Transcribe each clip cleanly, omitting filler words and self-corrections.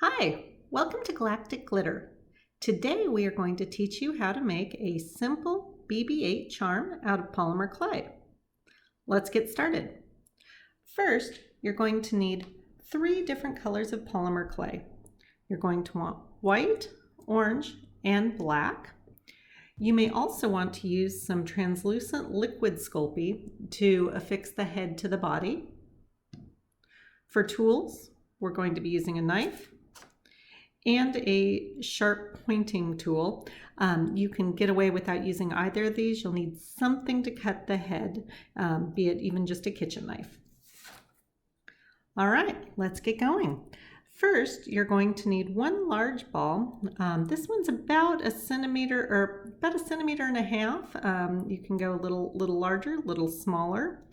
Hi, welcome to Galactic Glitter. Today we are going to teach you how to make a simple BB-8 charm out of polymer clay. Let's get started. First, you're going to need 3 different colors of polymer clay. You're going to want white, orange, and black. You may also want to use some translucent liquid Sculpey to affix the head to the body. For tools, we're going to be using a knife and a sharp pointing tool. You can get away without using either of these. You'll need something to cut the head, be it even just a kitchen knife. All right, let's get going. First, you're going to need 1 large ball. This one's about a centimeter or about 1.5 centimeters. You can go a little larger, a little smaller.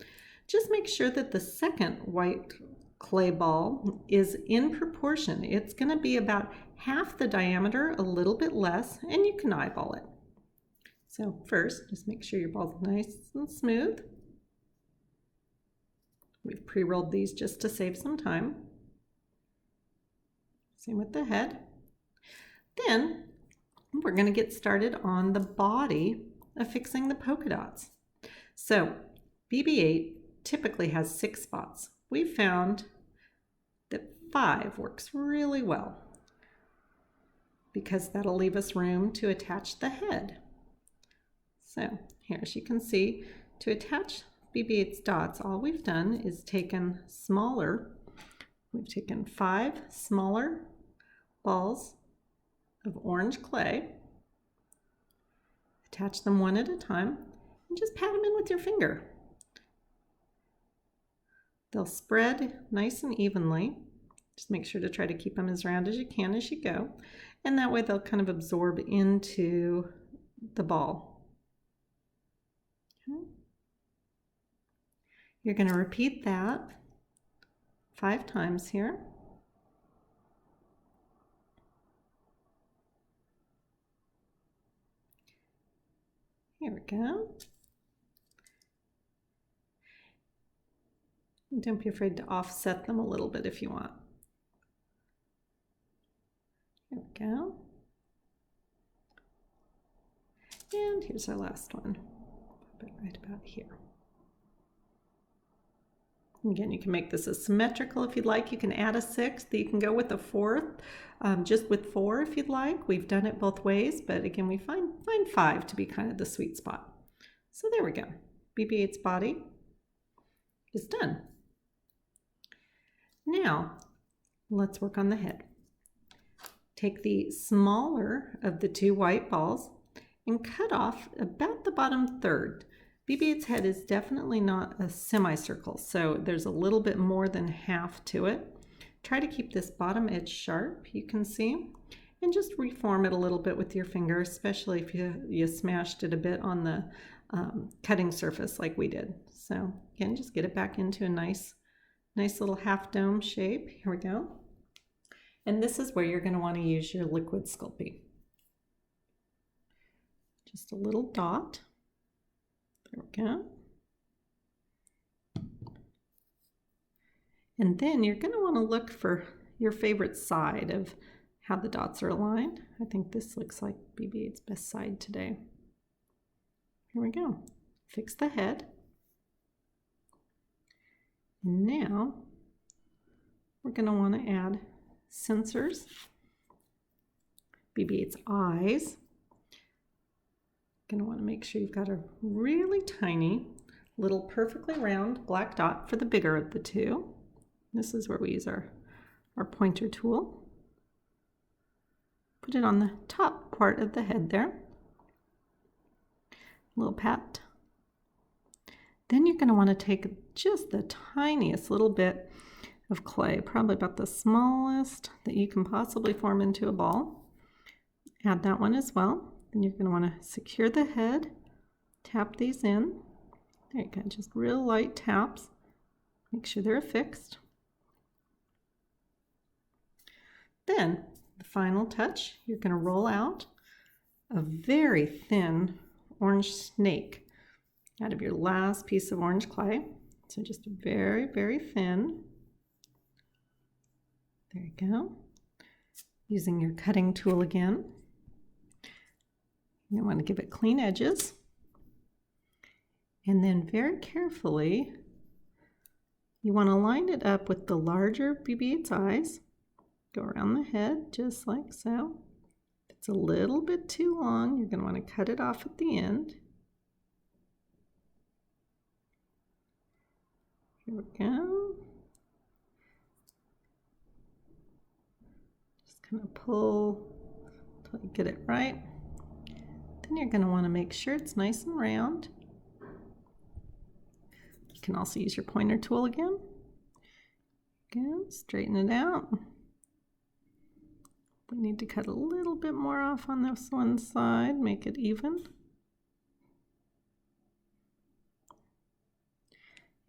Just make sure that the second white clay ball is in proportion. It's going to be about half the diameter, a little bit less, and you can eyeball it. So first, just make sure your ball's nice and smooth. We've pre-rolled these just to save some time. Same with the head. Then we're going to get started on the body, affixing the polka dots. So BB-8 typically has 6 spots. We found that 5 works really well because that'll leave us room to attach the head. So here, as you can see, to attach BB-8's dots, all we've done is we've taken 5 smaller balls of orange clay, attach them one at a time, and just pat them in with your finger. They'll spread nice and evenly. Just make sure to try to keep them as round as you can as you go. And that way they'll kind of absorb into the ball. Okay. You're going to repeat that 5 times here. Here we go. Don't be afraid to offset them a little bit if you want. Here we go. And here's our last one. Put it right about here. Again, you can make this as symmetrical if you'd like. You can add a 6th. You can go with a 4th, just with 4 if you'd like. We've done it both ways, but again, we find 5 to be kind of the sweet spot. So there we go. BB-8's body is done. Now, let's work on the head. Take the smaller of the 2 white balls and cut off about the bottom third. BB-8's head is definitely not a semicircle, so there's a little bit more than half to it. Try to keep this bottom edge sharp, you can see, and just reform it a little bit with your finger, especially if you smashed it a bit on the cutting surface like we did. So again, just get it back into a nice little half dome shape. Here we go. And this is where you're going to want to use your liquid Sculpey. Just a little dot. There we go. And then you're going to want to look for your favorite side of how the dots are aligned. I think this looks like BB-8's best side today. Here we go. Fix the head. And now we're going to want to add sensors, BB-8's eyes. Going to want to make sure you've got a really tiny, little perfectly round black dot for the bigger of the 2. This is where we use our pointer tool. Put it on the top part of the head there. A little pat. Then you're going to want to take just the tiniest little bit of clay, probably about the smallest that you can possibly form into a ball. Add that one as well. Then you're going to want to secure the head, tap these in. There you go, just real light taps. Make sure they're affixed. Then, the final touch, you're going to roll out a very thin orange snake out of your last piece of orange clay. So just very, very thin. There you go. Using your cutting tool again. You want to give it clean edges. And then very carefully, you want to line it up with the larger BB-8's eyes. Go around the head just like so. If it's a little bit too long, you're going to want to cut it off at the end. Here we go. Just kind of pull until you get it right. Then you're going to want to make sure it's nice and round. You can also use your pointer tool again. Again, straighten it out. We need to cut a little bit more off on this one side, make it even.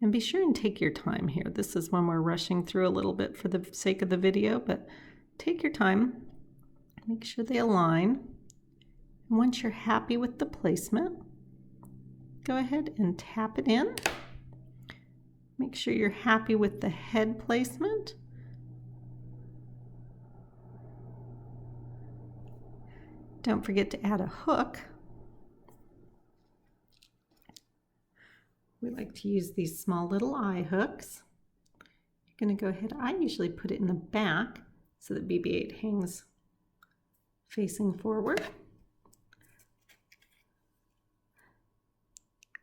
And be sure and take your time here. This is when we're rushing through a little bit for the sake of the video, but take your time. Make sure they align. And once you're happy with the placement, go ahead and tap it in. Make sure you're happy with the head placement. Don't forget to add a hook. We like to use these small little eye hooks. You're going to go ahead, I usually put it in the back so that BB-8 hangs facing forward.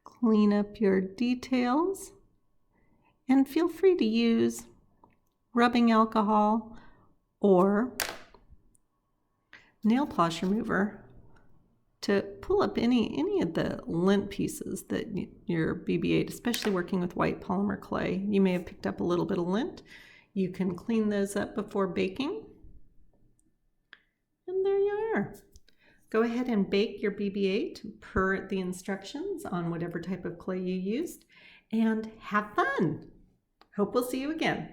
Clean up your details. And feel free to use rubbing alcohol or nail polish remover to pull up any of the lint pieces that your BB-8, especially working with white polymer clay, you may have picked up a little bit of lint. You can clean those up before baking. And there you are. Go ahead and bake your BB-8 per the instructions on whatever type of clay you used, and have fun. Hope we'll see you again.